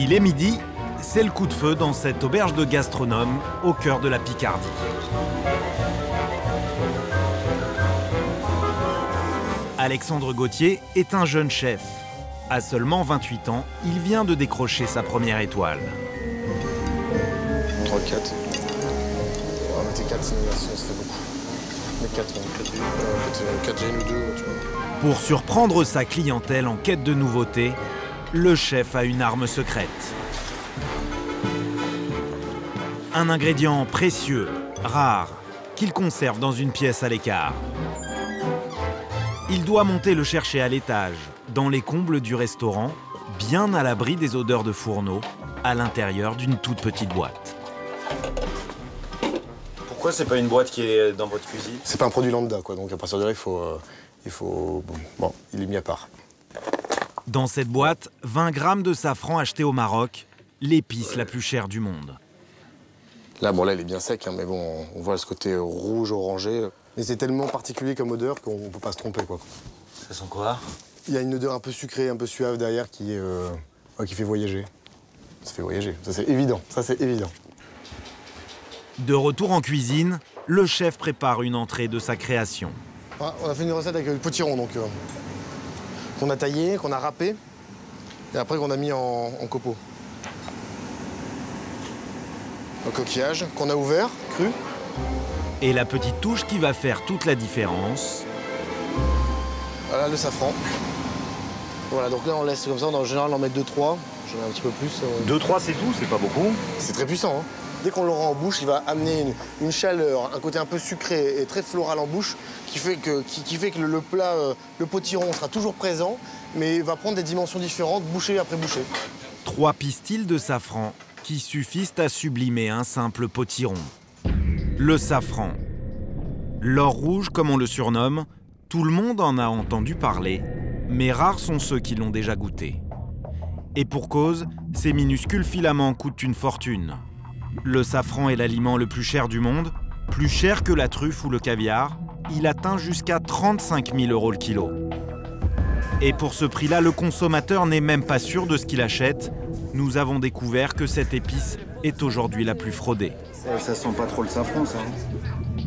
Il est midi, c'est le coup de feu dans cette auberge de gastronome au cœur de la Picardie. Alexandre Gauthier est un jeune chef. À seulement 28 ans, il vient de décrocher sa première étoile. 3, 4. On était 4, ça fait beaucoup. Mais 4, 4 G ou 2, tu vois. Pour surprendre sa clientèle en quête de nouveautés, le chef a une arme secrète. Un ingrédient précieux, rare, qu'il conserve dans une pièce à l'écart. Il doit monter le chercher à l'étage, dans les combles du restaurant, bien à l'abri des odeurs de fourneau, à l'intérieur d'une toute petite boîte. Pourquoi c'est pas une boîte qui est dans votre cuisine? C'est pas un produit lambda, quoi. Donc à partir de là, bon, il est mis à part. Dans cette boîte, 20 grammes de safran acheté au Maroc, l'épice la plus chère du monde. Là, bon, là, il est bien sec, hein, mais bon, on voit ce côté rouge, orangé. Mais c'est tellement particulier comme odeur qu'on peut pas se tromper, quoi. Ça sent quoi? Il y a une odeur un peu sucrée, un peu suave derrière qui fait voyager. Ça fait voyager, ça c'est évident, De retour en cuisine, le chef prépare une entrée de sa création. Ah, on a fait une recette avec le potiron, donc qu'on a taillé, qu'on a râpé, et après qu'on a mis en copeaux. Un coquillage qu'on a ouvert, cru. Et la petite touche qui va faire toute la différence. Voilà le safran. Voilà, donc là on laisse comme ça, en général on en met 2-3, j'en mets un petit peu plus. 2-3 c'est tout, c'est pas beaucoup. C'est très puissant, hein. Dès qu'on l'aura en bouche, il va amener une chaleur, un côté un peu sucré et très floral en bouche, qui fait que le plat, le potiron sera toujours présent, mais il va prendre des dimensions différentes, bouchée après bouchée. 3 pistils de safran qui suffisent à sublimer un simple potiron. Le safran. L'or rouge, comme on le surnomme, tout le monde en a entendu parler, mais rares sont ceux qui l'ont déjà goûté. Et pour cause, ces minuscules filaments coûtent une fortune. Le safran est l'aliment le plus cher du monde, plus cher que la truffe ou le caviar. Il atteint jusqu'à 35 000 € le kilo. Et pour ce prix-là, le consommateur n'est même pas sûr de ce qu'il achète. Nous avons découvert que cette épice est aujourd'hui la plus fraudée. Ça sent pas trop le safran, ça.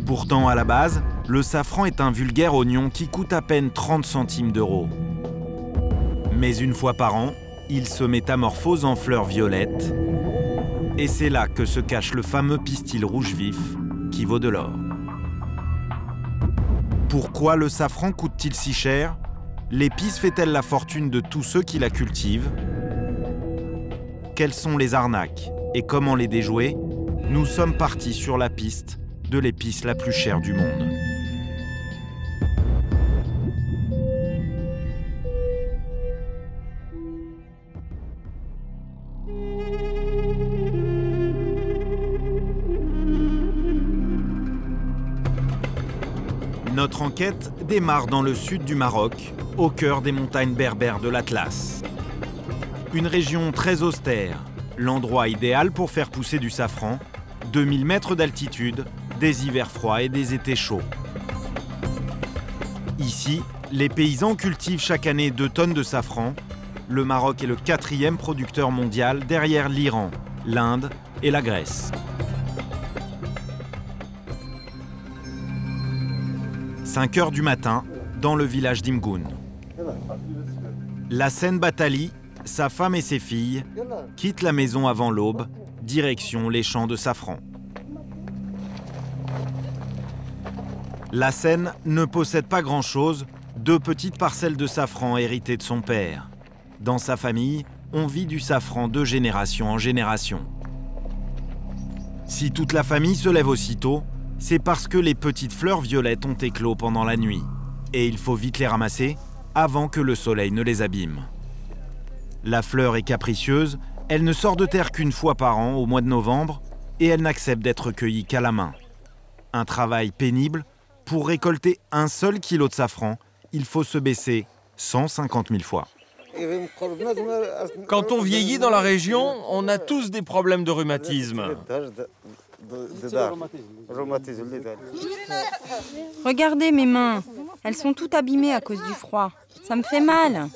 Pourtant, à la base, le safran est un vulgaire oignon qui coûte à peine 30 centimes d'euros. Mais une fois par an, il se métamorphose en fleurs violettes. Et c'est là que se cache le fameux pistil rouge vif qui vaut de l'or. Pourquoi le safran coûte-t-il si cher? L'épice fait-elle la fortune de tous ceux qui la cultivent? Quelles sont les arnaques et comment les déjouer? Nous sommes partis sur la piste de l'épice la plus chère du monde. Notre enquête démarre dans le sud du Maroc, au cœur des montagnes berbères de l'Atlas. Une région très austère, l'endroit idéal pour faire pousser du safran, 2000 mètres d'altitude, des hivers froids et des étés chauds. Ici, les paysans cultivent chaque année 2 tonnes de safran. Le Maroc est le 4e producteur mondial derrière l'Iran, l'Inde et la Grèce. 5 heures du matin, dans le village d'Imgoun. Lassène Batali, sa femme et ses filles, quittent la maison avant l'aube, direction les champs de safran. Lassène ne possède pas grand-chose, 2 petites parcelles de safran héritées de son père. Dans sa famille, on vit du safran de génération en génération. Si toute la famille se lève aussitôt, c'est parce que les petites fleurs violettes ont éclos pendant la nuit. Et il faut vite les ramasser avant que le soleil ne les abîme. La fleur est capricieuse, elle ne sort de terre qu'une fois par an, au mois de novembre, et elle n'accepte d'être cueillie qu'à la main. Un travail pénible. Pour récolter 1 seul kilo de safran, il faut se baisser 150 000 fois. Quand on vieillit dans la région, on a tous des problèmes de rhumatisme. Regardez mes mains, elles sont toutes abîmées à cause du froid. Ça me fait mal.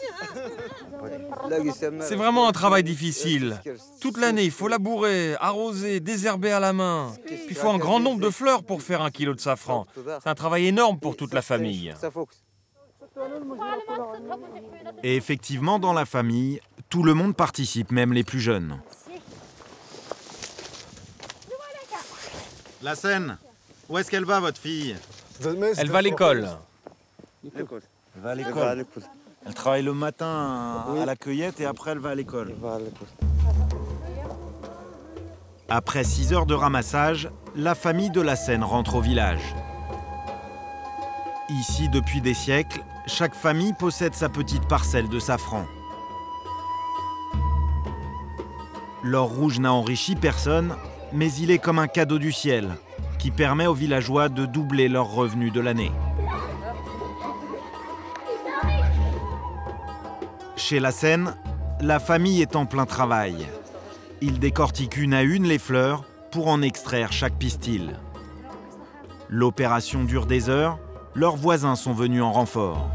C'est vraiment un travail difficile. Toute l'année, il faut labourer, arroser, désherber à la main. Puis il faut un grand nombre de fleurs pour faire 1 kilo de safran. C'est un travail énorme pour toute la famille. Et effectivement, dans la famille, tout le monde participe, même les plus jeunes. La Seine, où est-ce qu'elle va, votre fille? Elle va à l'école. Elle va à l'école. Elle travaille le matin à la cueillette et après elle va à l'école. Après 6 heures de ramassage, la famille de la Seine rentre au village. Ici, depuis des siècles, chaque famille possède sa petite parcelle de safran. L'or rouge n'a enrichi personne, mais il est comme un cadeau du ciel qui permet aux villageois de doubler leurs revenus de l'année. Chez la Seine, la famille est en plein travail. Ils décortiquent une à une les fleurs pour en extraire chaque pistil. L'opération dure des heures, leurs voisins sont venus en renfort.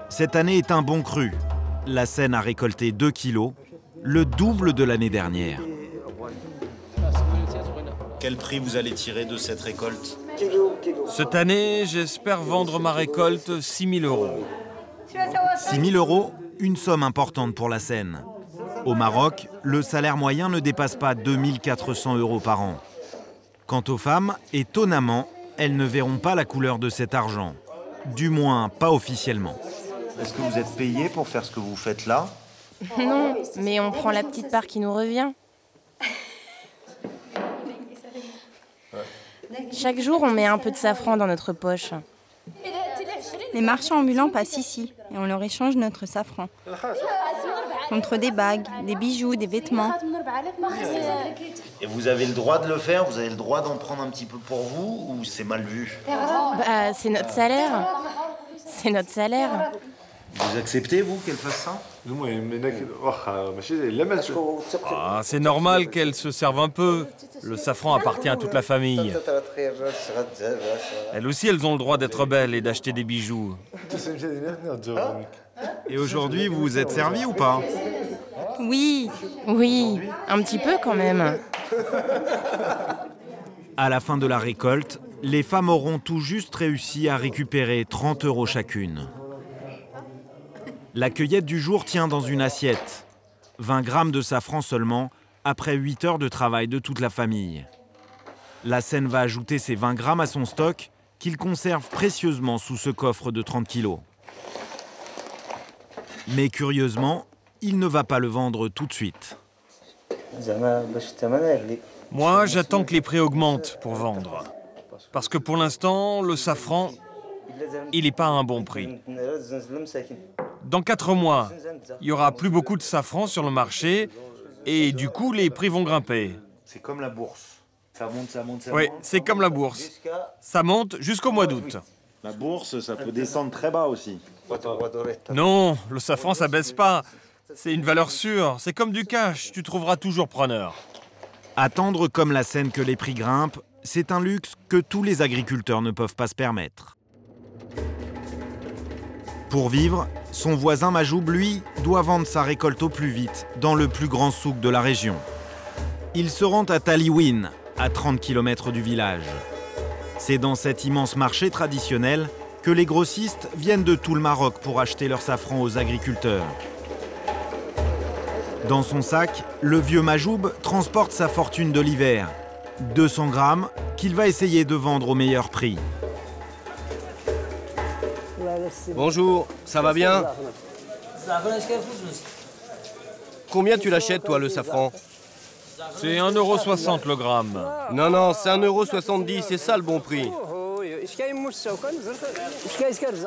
Cette année est un bon cru. La Seine a récolté 2 kilos, le double de l'année dernière. Quel prix vous allez tirer de cette récolte? Cette année, j'espère vendre ma récolte 6 000 €. 6 000 €, une somme importante pour la Seine. Au Maroc, le salaire moyen ne dépasse pas 2 400 € par an. Quant aux femmes, étonnamment, elles ne verront pas la couleur de cet argent. Du moins, pas officiellement. Est-ce que vous êtes payé pour faire ce que vous faites là? Non, mais on prend la petite part qui nous revient. Chaque jour, on met un peu de safran dans notre poche. Les marchands ambulants passent ici et on leur échange notre safran. Contre des bagues, des bijoux, des vêtements. Et vous avez le droit de le faire? Vous avez le droit d'en prendre un petit peu pour vous ou c'est mal vu? Bah, c'est notre salaire. C'est notre salaire. Vous acceptez, vous, qu'elle fasse ça? Ah, c'est normal qu'elle se serve un peu. Le safran appartient à toute la famille. Elles aussi, elles ont le droit d'être belles et d'acheter des bijoux. Et aujourd'hui, vous vous êtes servi ou pas? Oui, un petit peu quand même. À la fin de la récolte, les femmes auront tout juste réussi à récupérer 30 € chacune. La cueillette du jour tient dans une assiette. 20 grammes de safran seulement, après 8 heures de travail de toute la famille. La Seine va ajouter ces 20 grammes à son stock, qu'il conserve précieusement sous ce coffre de 30 kilos. Mais curieusement, il ne va pas le vendre tout de suite. Moi, j'attends que les prix augmentent pour vendre. Parce que pour l'instant, le safran, il n'est pas à un bon prix. Dans 4 mois, il n'y aura plus beaucoup de safran sur le marché et du coup, les prix vont grimper. C'est comme la bourse. Ça monte, ça monte, ça Oui, monte. c'est comme la bourse. Ça monte jusqu'au mois d'août. La bourse, ça peut descendre très bas aussi. Non, le safran, ça baisse pas. C'est une valeur sûre. C'est comme du cash. Tu trouveras toujours preneur. Attendre comme la Seine que les prix grimpent, c'est un luxe que tous les agriculteurs ne peuvent pas se permettre. Pour vivre, son voisin Majoub, lui, doit vendre sa récolte au plus vite dans le plus grand souk de la région. Il se rend à Taliwin, à 30 km du village. C'est dans cet immense marché traditionnel que les grossistes viennent de tout le Maroc pour acheter leur safran aux agriculteurs. Dans son sac, le vieux Majoub transporte sa fortune de l'hiver, 200 grammes qu'il va essayer de vendre au meilleur prix. Bonjour, ça va bien? Combien tu l'achètes, toi, le safran? C'est 1,60 € le gramme. Non, c'est 1,70 €, c'est ça le bon prix.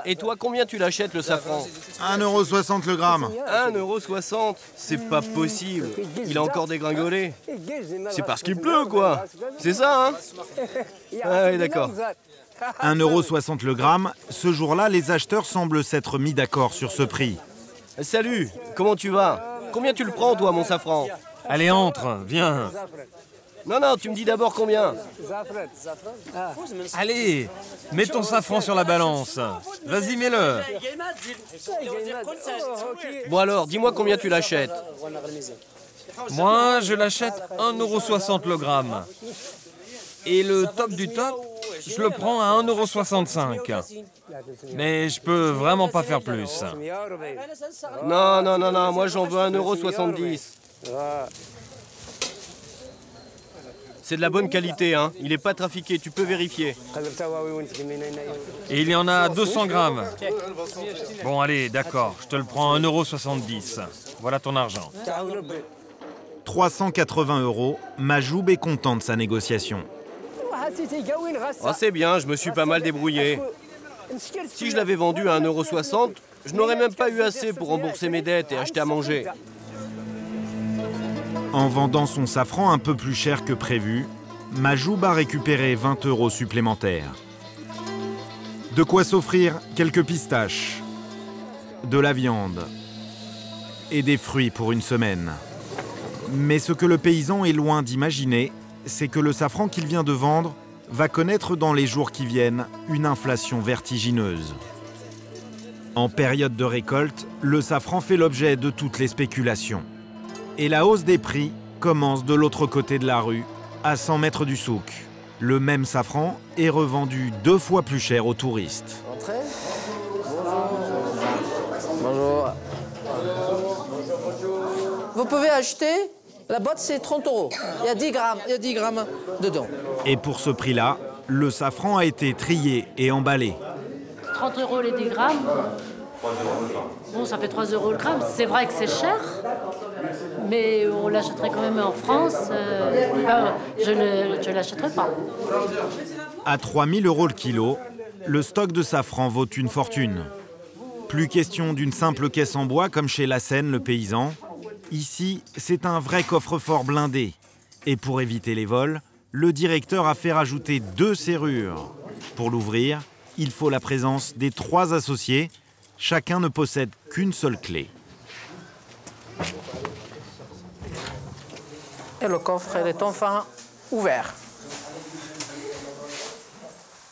Et toi, combien tu l'achètes, le safran? 1,60 € le gramme. 1,60 €? C'est pas possible. Il a encore dégringolé. C'est parce qu'il pleut, quoi. C'est ça, hein? Ah oui, d'accord. 1,60 € le gramme, ce jour-là, les acheteurs semblent s'être mis d'accord sur ce prix. Salut, comment tu vas? Combien tu le prends, toi, mon safran? Allez, entre, viens. Non, non, tu me dis d'abord combien. Allez, mets ton safran sur la balance. Vas-y, mets-le. Bon alors, dis-moi combien tu l'achètes. Moi, je l'achète 1,60 € le gramme. Et le top du top, je le prends à 1,65 €. Mais je peux vraiment pas faire plus. Non, non, non, non, moi j'en veux 1,70 €. C'est de la bonne qualité, hein. Il n'est pas trafiqué, tu peux vérifier. Et il y en a 200 grammes. Bon, allez, d'accord, je te le prends à 1,70 €. Voilà ton argent. 380 €, Majoub est content de sa négociation. Oh, c'est bien, je me suis pas mal débrouillé. Si je l'avais vendu à 1,60 €, je n'aurais même pas eu assez pour rembourser mes dettes et acheter à manger. En vendant son safran un peu plus cher que prévu, Majoub a récupéré 20 € supplémentaires. De quoi s'offrir quelques pistaches, de la viande et des fruits pour une semaine. Mais ce que le paysan est loin d'imaginer, c'est que le safran qu'il vient de vendre va connaître dans les jours qui viennent une inflation vertigineuse. En période de récolte, le safran fait l'objet de toutes les spéculations. Et la hausse des prix commence de l'autre côté de la rue, à 100 mètres du souk. Le même safran est revendu 2 fois plus cher aux touristes. Bonjour. Vous pouvez acheter, la boîte c'est 30 €. Il y a 10 grammes dedans. Et pour ce prix-là, le safran a été trié et emballé. 30 € les 10 grammes. Bon, ça fait 3 € le gramme. C'est vrai que c'est cher, mais on l'achèterait quand même en France. Je ne l'achèterais pas. À 3 000 € le kilo, le stock de safran vaut une fortune. Plus question d'une simple caisse en bois comme chez Lassène, le paysan. Ici, c'est un vrai coffre-fort blindé. Et pour éviter les vols, le directeur a fait rajouter 2 serrures. Pour l'ouvrir, il faut la présence des 3 associés. Chacun ne possède qu'une seule clé. Et le coffre est enfin ouvert.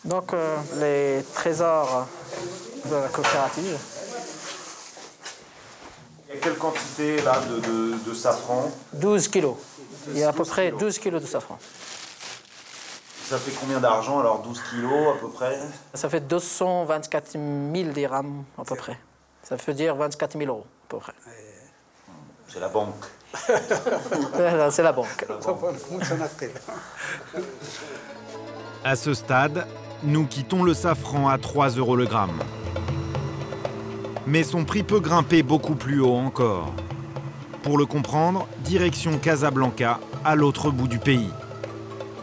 Donc les trésors de la coopérative. Et quelle quantité là de safran? 12 kilos. Il y a à peu près 12 kilos de safran. Ça fait combien d'argent alors? 12 kilos à peu près? Ça fait 224 000 dirhams à peu près. Ça veut dire 24 000 € à peu près. C'est la banque. C'est la banque. À ce stade, nous quittons le safran à 3 € le gramme. Mais son prix peut grimper beaucoup plus haut encore. Pour le comprendre, direction Casablanca, à l'autre bout du pays.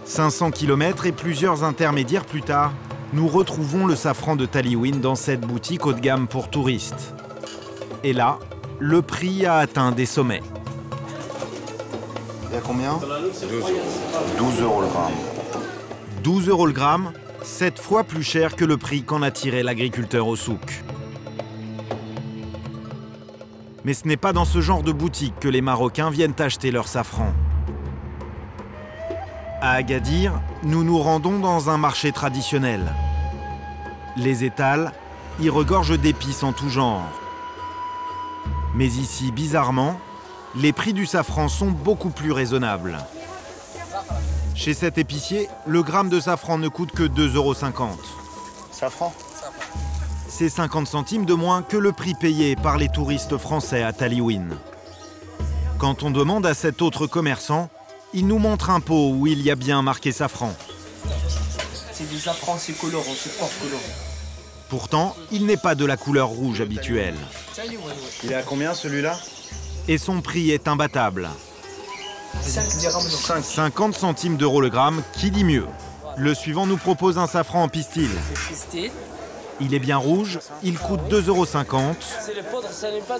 500 km et plusieurs intermédiaires plus tard, nous retrouvons le safran de Taliwin dans cette boutique haut de gamme pour touristes. Et là, le prix a atteint des sommets. Il y a combien? 12 € le gramme. 12 € le gramme, 7 fois plus cher que le prix qu'en a tiré l'agriculteur au souk. Mais ce n'est pas dans ce genre de boutique que les Marocains viennent acheter leur safran. À Agadir, nous nous rendons dans un marché traditionnel. Les étals y regorgent d'épices en tout genre. Mais ici, bizarrement, les prix du safran sont beaucoup plus raisonnables. Chez cet épicier, le gramme de safran ne coûte que 2,50 €. Safran? C'est 50 centimes de moins que le prix payé par les touristes français à Taliwin. Quand on demande à cet autre commerçant, il nous montre un pot où il y a bien marqué safran. C'est du safran, c'est colorant, c'est pas colorant. Pourtant, il n'est pas de la couleur rouge habituelle. Il est à combien celui-là? Et son prix est imbattable. 50 centimes d'euros le gramme, qui dit mieux? Le suivant nous propose un safran en pistil. Il est bien rouge, il coûte 2,50 €. C'est le poudre, ça n'est pas...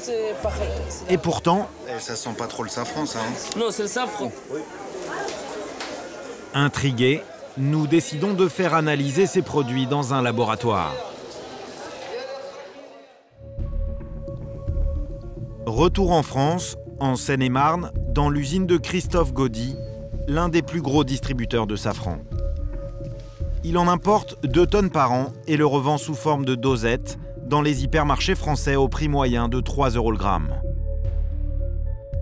Et pourtant... Ça sent pas trop le safran, ça, hein? Non, c'est le safran. Intrigués, nous décidons de faire analyser ces produits dans un laboratoire. Retour en France, en Seine-et-Marne, dans l'usine de Christophe Gaudy, l'un des plus gros distributeurs de safran. Il en importe 2 tonnes par an et le revend sous forme de dosettes dans les hypermarchés français au prix moyen de 3 € le gramme.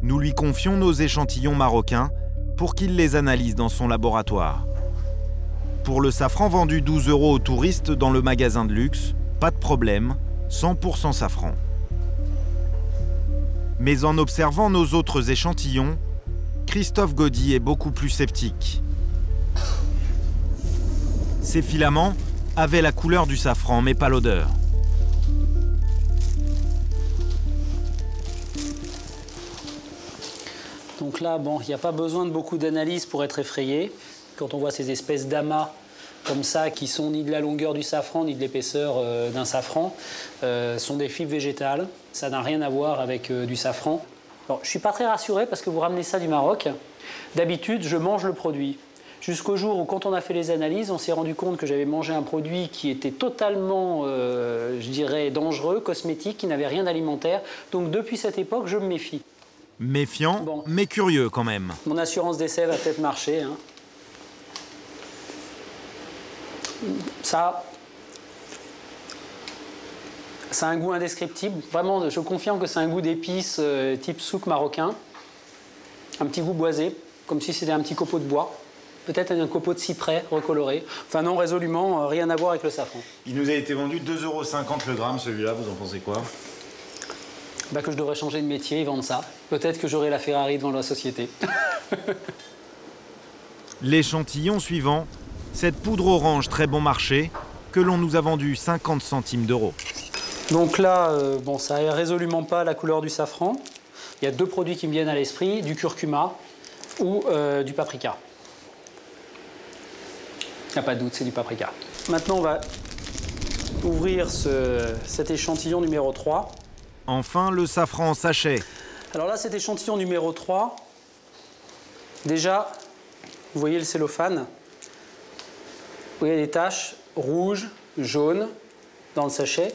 Nous lui confions nos échantillons marocains pour qu'il les analyse dans son laboratoire. Pour le safran vendu 12 € aux touristes dans le magasin de luxe, pas de problème, 100% safran. Mais en observant nos autres échantillons, Christophe Gaudy est beaucoup plus sceptique. Ces filaments avaient la couleur du safran, mais pas l'odeur. Donc là, bon, il n'y a pas besoin de beaucoup d'analyse pour être effrayé. Quand on voit ces espèces d'amas comme ça, qui sont ni de la longueur du safran, ni de l'épaisseur d'un safran, sont des fibres végétales. Ça n'a rien à voir avec du safran. Alors, je ne suis pas très rassuré parce que vous ramenez ça du Maroc. D'habitude, je mange le produit. Jusqu'au jour où, quand on a fait les analyses, on s'est rendu compte que j'avais mangé un produit qui était totalement, je dirais, dangereux, cosmétique, qui n'avait rien d'alimentaire. Donc depuis cette époque, je me méfie. Méfiant, bon, mais curieux quand même. Mon assurance d'essai va peut-être marcher. Hein. Ça a un goût indescriptible. Vraiment, je confirme que c'est un goût d'épices type souk marocain. Un petit goût boisé, comme si c'était un petit copeau de bois. Peut-être un copeau de cyprès recoloré. Enfin non, résolument, rien à voir avec le safran. Il nous a été vendu 2,50 € le gramme, celui-là. Vous en pensez quoi? Bah, que je devrais changer de métier et vendre ça. Peut-être que j'aurai la Ferrari devant la société. L'échantillon suivant, cette poudre orange très bon marché que l'on nous a vendue 50 centimes d'euros. Donc là, bon, ça n'a résolument pas la couleur du safran. Il y a 2 produits qui me viennent à l'esprit, du curcuma ou du paprika. Il n'y a pas de doute, c'est du paprika. Maintenant, on va ouvrir cet échantillon numéro 3. Enfin, le safran en sachet. Alors là, cet échantillon numéro 3, déjà, vous voyez le cellophane. Vous voyez les taches rouges, jaunes dans le sachet.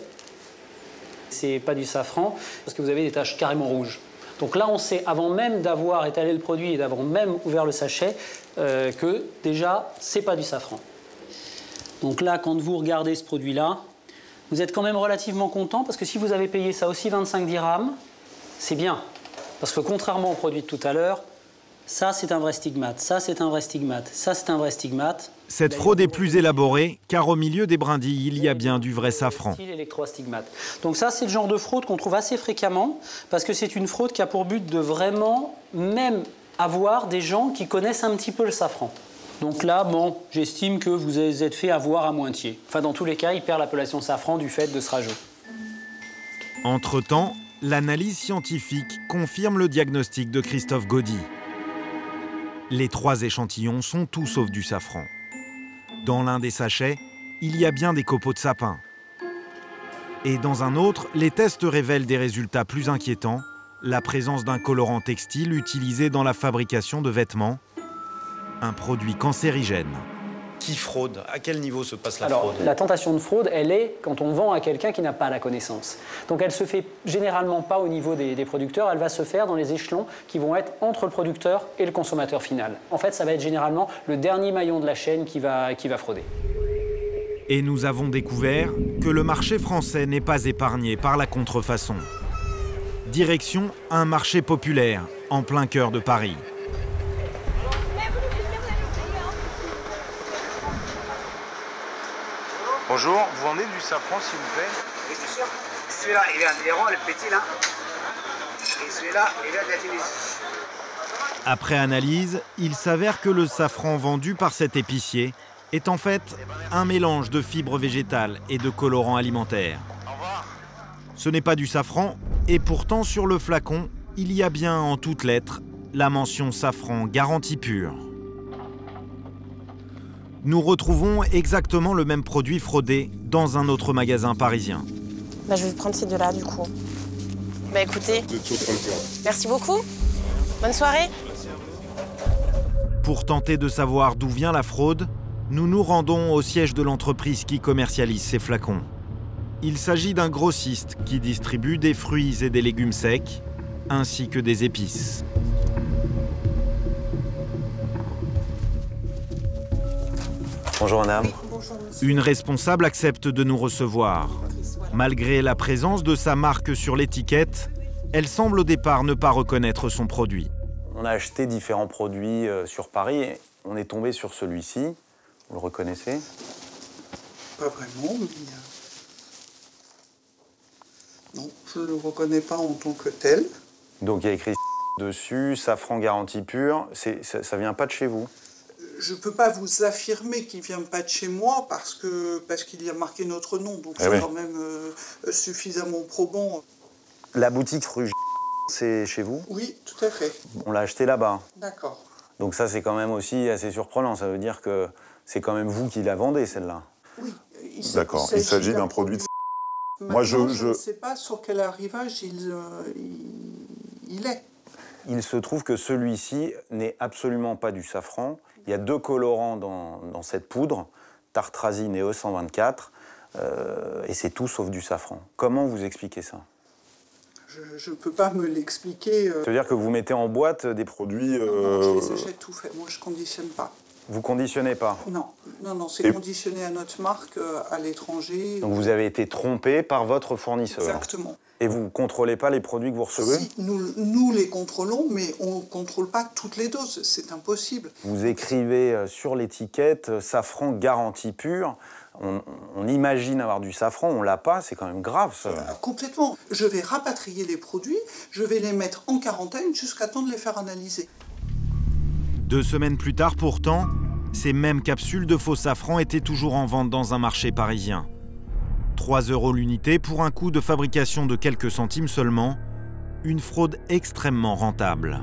C'est pas du safran, parce que vous avez des taches carrément rouges. Donc là, on sait, avant même d'avoir étalé le produit et d'avoir même ouvert le sachet, que déjà, c'est pas du safran. Donc là, quand vous regardez ce produit-là, vous êtes quand même relativement content, parce que si vous avez payé ça aussi 25 dirhams, c'est bien. Parce que contrairement au produit de tout à l'heure, ça c'est un vrai stigmate, ça c'est un vrai stigmate, ça c'est un vrai stigmate. Cette fraude est plus élaborée, car au milieu des brindilles, il y a bien du vrai safran. Donc ça, c'est le genre de fraude qu'on trouve assez fréquemment, parce que c'est une fraude qui a pour but de vraiment même avoir des gens qui connaissent un petit peu le safran. Donc là, bon, j'estime que vous êtes fait avoir à moitié. Enfin, dans tous les cas, il perd l'appellation safran du fait de ce rajout. Entre-temps, l'analyse scientifique confirme le diagnostic de Christophe Gaudy. Les 3 échantillons sont tout sauf du safran. Dans l'un des sachets, il y a bien des copeaux de sapin. Et dans un autre, les tests révèlent des résultats plus inquiétants, la présence d'un colorant textile utilisé dans la fabrication de vêtements, un produit cancérigène. Qui fraude? À quel niveau se passe la fraude? Alors, la tentation de fraude, elle est quand on vend à quelqu'un qui n'a pas la connaissance. Donc elle se fait généralement pas au niveau des producteurs, elle va se faire dans les échelons qui vont être entre le producteur et le consommateur final. En fait, ça va être généralement le dernier maillon de la chaîne qui va frauder. Et nous avons découvert que le marché français n'est pas épargné par la contrefaçon. Direction un marché populaire, en plein cœur de Paris. Bonjour, vous vendez du safran s'il vous plaît? Oui, c'est sûr. Celui-là, il vient de l'Iran, le petit là. Et celui-là, il vient de la Tunisie. Après analyse, il s'avère que le safran vendu par cet épicier est en fait un mélange de fibres végétales et de colorants alimentaires. Ce n'est pas du safran, et pourtant sur le flacon, il y a bien en toutes lettres la mention safran garantie pure. Nous retrouvons exactement le même produit fraudé dans un autre magasin parisien. Bah, je vais prendre ces 2-là du coup. Bah écoutez, merci beaucoup. Bonne soirée. Pour tenter de savoir d'où vient la fraude, nous nous rendons au siège de l'entreprise qui commercialise ces flacons. Il s'agit d'un grossiste qui distribue des fruits et des légumes secs, ainsi que des épices. Bonjour madame. Une responsable accepte de nous recevoir. Malgré la présence de sa marque sur l'étiquette, elle semble au départ ne pas reconnaître son produit. On a acheté différents produits sur Paris et on est tombé sur celui-ci. Vous le reconnaissez? Pas vraiment, mais... Non, je ne le reconnais pas en tant que tel. Donc il y a écrit dessus, safran garantie pure. Ça vient pas de chez vous? Je ne peux pas vous affirmer qu'il ne vient pas de chez moi parce qu'il y a marqué notre nom, donc c'est quand même suffisamment probant. La boutique rue c'est chez vous? Oui, tout à fait. On l'a acheté là-bas. D'accord. Donc ça, c'est quand même aussi assez surprenant. Ça veut dire que c'est quand même vous qui la vendez, celle-là. Oui. D'accord, il s'agit d'un produit de... Moi, je ne sais pas sur quel arrivage il est. Il se trouve que celui-ci n'est absolument pas du safran. Il y a 2 colorants dans cette poudre, tartrazine et E124, et c'est tout sauf du safran. Comment vous expliquez ça? Je ne peux pas me l'expliquer. Ça veut dire que vous mettez en boîte des produits... Non, je les achète tout fait. Moi, je ne conditionne pas. Vous conditionnez pas? Non, c'est conditionné à notre marque, à l'étranger. Donc vous avez été trompé par votre fournisseur? Exactement. Et vous ne contrôlez pas les produits que vous recevez? Si, nous les contrôlons, mais on ne contrôle pas toutes les doses, c'est impossible. Vous écrivez sur l'étiquette « safran garantie pure ». On imagine avoir du safran, on l'a pas, c'est quand même grave ça. Complètement. Je vais rapatrier les produits, je vais les mettre en quarantaine jusqu'à temps de les faire analyser. 2 semaines plus tard pourtant, ces mêmes capsules de faux safran étaient toujours en vente dans un marché parisien. 3 € l'unité pour un coût de fabrication de quelques centimes seulement, une fraude extrêmement rentable.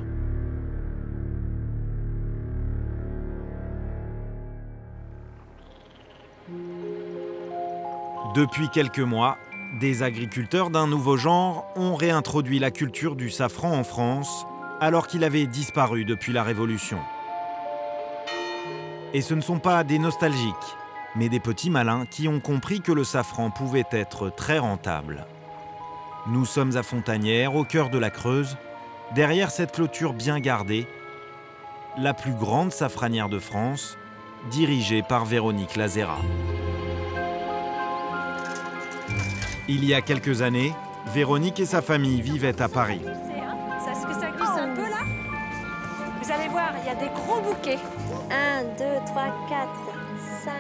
Depuis quelques mois, des agriculteurs d'un nouveau genre ont réintroduit la culture du safran en France, alors qu'il avait disparu depuis la Révolution. Et ce ne sont pas des nostalgiques, mais des petits malins qui ont compris que le safran pouvait être très rentable. Nous sommes à Fontanières, au cœur de la Creuse, derrière cette clôture bien gardée, la plus grande safranière de France, dirigée par Véronique Lazera. Il y a quelques années, Véronique et sa famille vivaient à Paris. Est-ce que ça glisse un peu là? Vous allez voir, il y a des gros bouquets. 1, 2, 3, 4, 5...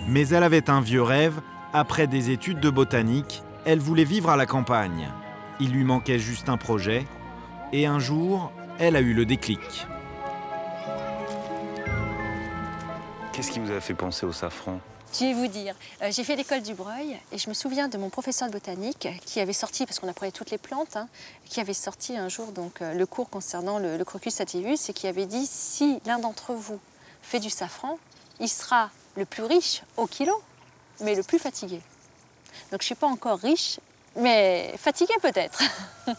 Mais elle avait un vieux rêve. Après des études de botanique, elle voulait vivre à la campagne. Il lui manquait juste un projet. Et un jour, elle a eu le déclic. Qu'est-ce qui vous a fait penser au safran? Je vais vous dire, j'ai fait l'école du Breuil et je me souviens de mon professeur de botanique qui avait sorti, parce qu'on apprenait toutes les plantes, qui avait sorti un jour donc, le cours concernant le Crocus sativus et qui avait dit si l'un d'entre vous fait du safran, il sera le plus riche au kilo, mais le plus fatigué. Donc je ne suis pas encore riche, mais fatiguée peut-être.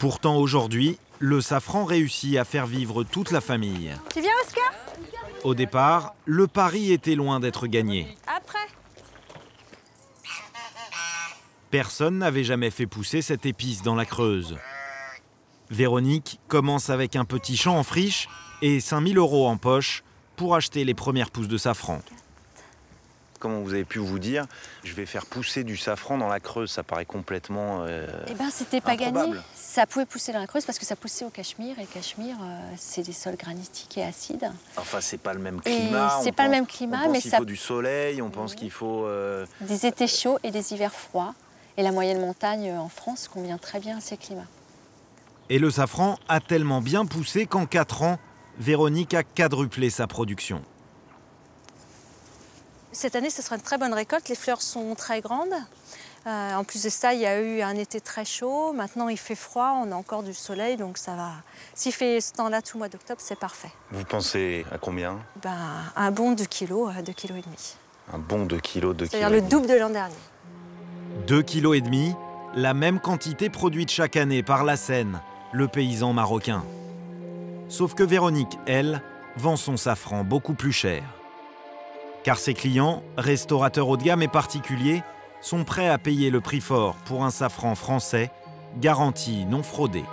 Pourtant aujourd'hui, le safran réussit à faire vivre toute la famille. Tu viens Oscar? Au départ, le pari était loin d'être gagné. Après. Personne n'avait jamais fait pousser cette épice dans la Creuse. Véronique commence avec un petit champ en friche et 5 000 € en poche pour acheter les premières pousses de safran. Comment vous avez pu vous dire, je vais faire pousser du safran dans la Creuse? Ça paraît complètement Eh bien, c'était pas gagné. improbable. Ça pouvait pousser dans la Creuse parce que ça poussait au Cachemire. Et le Cachemire, c'est des sols granitiques et acides. Enfin, c'est pas le même climat. C'est pas le même climat, mais il ça... faut du soleil, on pense qu'il faut... Des étés chauds et des hivers froids. Et la moyenne montagne en France convient très bien à ces climats. Et le safran a tellement bien poussé qu'en 4 ans, Véronique a quadruplé sa production. Cette année, ce sera une très bonne récolte. Les fleurs sont très grandes. En plus de ça, il y a eu un été très chaud. Maintenant, il fait froid, on a encore du soleil, donc ça va. S'il fait ce temps-là tout le mois d'octobre, c'est parfait. Vous pensez à combien? Un bon 2 kilos, 2,5 kg. Un bon 2 kilos, 2 kilos. C'est-à-dire le double de l'an dernier. 2,5 kg, la même quantité produite chaque année par la Seine, le paysan marocain. Sauf que Véronique, elle, vend son safran beaucoup plus cher. Car ses clients, restaurateurs haut de gamme et particuliers, sont prêts à payer le prix fort pour un safran français, garanti non fraudé.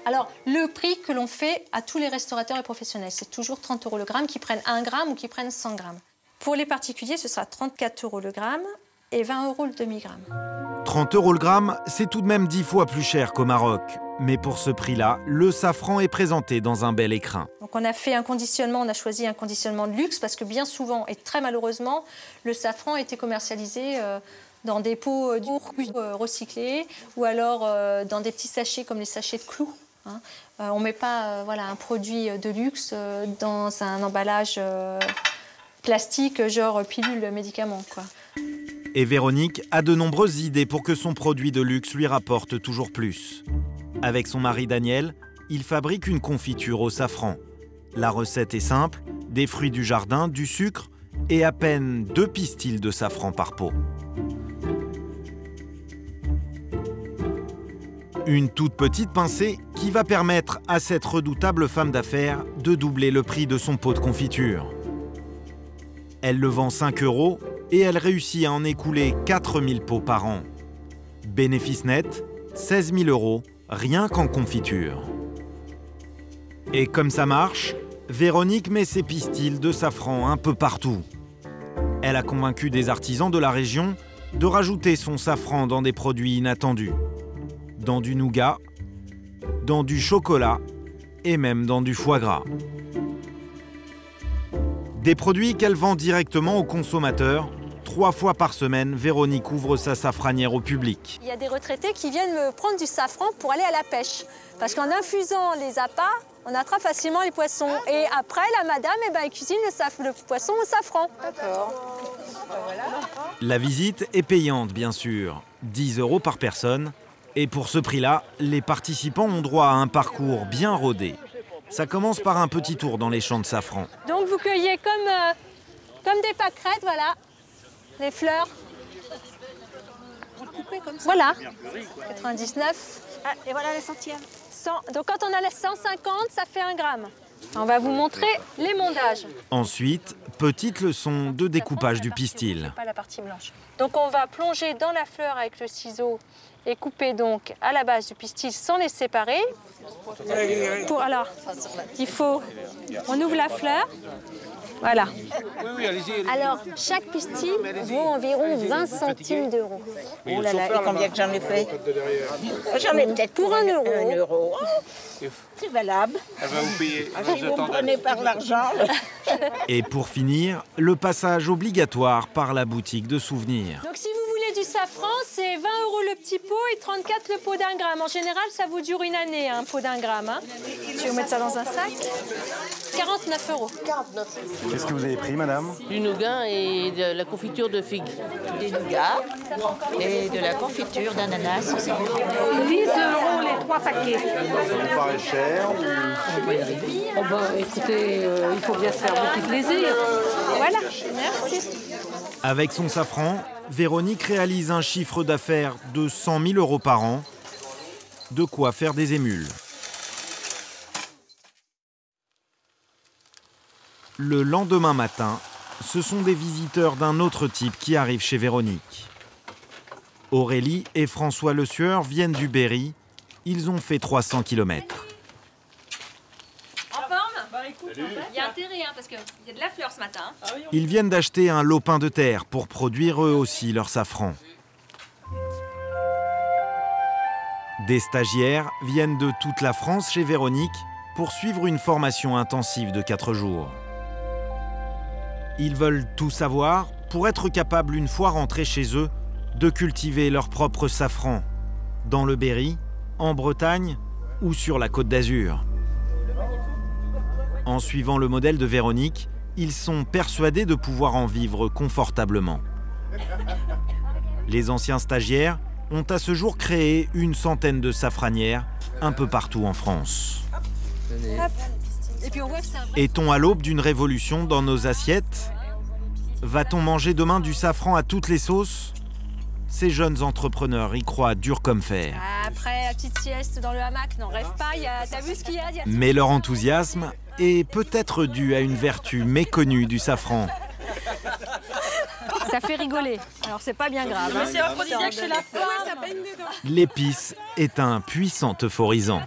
Alors, le prix que l'on fait à tous les restaurateurs et professionnels, c'est toujours 30 € le gramme, qui prennent 1 gramme ou qui prennent 100 grammes. Pour les particuliers, ce sera 34 € le gramme et 20 € le demi-gramme. 30 € le gramme, c'est tout de même 10 fois plus cher qu'au Maroc. Mais pour ce prix-là, le safran est présenté dans un bel écrin. Donc on a fait un conditionnement, on a choisi un conditionnement de luxe parce que bien souvent, et très malheureusement, le safran a été commercialisé dans des pots recyclés ou alors dans des petits sachets comme les sachets de clous. Hein. On ne met pas voilà, un produit de luxe dans un emballage plastique genre pilule médicament, quoi. Et Véronique a de nombreuses idées pour que son produit de luxe lui rapporte toujours plus. Avec son mari Daniel, il fabrique une confiture au safran. La recette est simple, des fruits du jardin, du sucre et à peine 2 pistils de safran par pot. Une toute petite pincée qui va permettre à cette redoutable femme d'affaires de doubler le prix de son pot de confiture. Elle le vend 5 € et elle réussit à en écouler 4000 pots par an. Bénéfice net, 16 000 € rien qu'en confiture. Et comme ça marche, Véronique met ses pistils de safran un peu partout. Elle a convaincu des artisans de la région de rajouter son safran dans des produits inattendus. Dans du nougat, dans du chocolat et même dans du foie gras. Des produits qu'elle vend directement aux consommateurs. 3 fois par semaine, Véronique ouvre sa safranière au public. Il y a des retraités qui viennent me prendre du safran pour aller à la pêche. Parce qu'en infusant les appâts, on attrape facilement les poissons. Et après, la madame, elle cuisine le poisson au safran. D'accord. La visite est payante, bien sûr. 10 € par personne. Et pour ce prix-là, les participants ont droit à un parcours bien rodé. Ça commence par un petit tour dans les champs de safran. Donc vous cueillez comme des pâquerettes, voilà. Les fleurs. Voilà. 99. Ah, et voilà les centièmes. 100. Donc quand on a les 150, ça fait 1 gramme. On va vous montrer les mondages. Ensuite, petite leçon de découpage du pistil. Pas la partie blanche. Donc on va plonger dans la fleur avec le ciseau et couper donc à la base du pistil sans les séparer. Alors, il faut... On ouvre la fleur. Voilà. Alors, chaque pistil vaut environ 20 centimes d'euros. Oh là là, et combien que j'en ai fait? J'en ai peut-être pour 1 €. 1 €. C'est valable. Elle va vous payer. Si vous me prenez par l'argent. Et pour finir, le passage obligatoire par la boutique de souvenirs. Donc si vous voulez du safran, c'est 20 € le petit pot et 34 le pot d'1 gramme. En général, ça vous dure une année, un pot d'1 gramme. Hein. Je vais vous mettre ça dans un sac. 49 €. 49. Qu'est-ce que vous avez pris, madame? Du nougat et de la confiture de figues. Des nougats et de la confiture d'ananas. 10 € les 3 paquets. Ça vous paraît cher Oh bah, écoutez, il faut bien se faire beaucoup de plaisir. Voilà, merci. Avec son safran, Véronique réalise un chiffre d'affaires de 100 000 € par an. De quoi faire des émules. Le lendemain matin, ce sont des visiteurs d'un autre type qui arrivent chez Véronique. Aurélie et François Le Sueur viennent du Berry. Ils ont fait 300 km. En forme? Il y a intérêt, hein, parce qu'il y a de la fleur ce matin. Ils viennent d'acheter un lopin de terre pour produire eux aussi leur safran. Des stagiaires viennent de toute la France chez Véronique pour suivre une formation intensive de 4 jours. Ils veulent tout savoir pour être capables, une fois rentrés chez eux, de cultiver leur propre safran, dans le Berry, en Bretagne ou sur la Côte d'Azur. En suivant le modèle de Véronique, ils sont persuadés de pouvoir en vivre confortablement. Les anciens stagiaires ont à ce jour créé une centaine de safranières un peu partout en France. Est-on à l'aube d'une révolution dans nos assiettes? Va-t-on manger demain du safran à toutes les sauces? Ces jeunes entrepreneurs y croient dur comme fer. Après, la petite sieste dans le hamac, n'en rêve pas, t'as vu ce qu'il y a, Mais leur enthousiasme est peut-être dû à une vertu méconnue du safran. Ça fait rigoler, alors c'est pas bien grave. Mais c'est aphrodisiaque chez la femme. L'épice est un puissant euphorisant.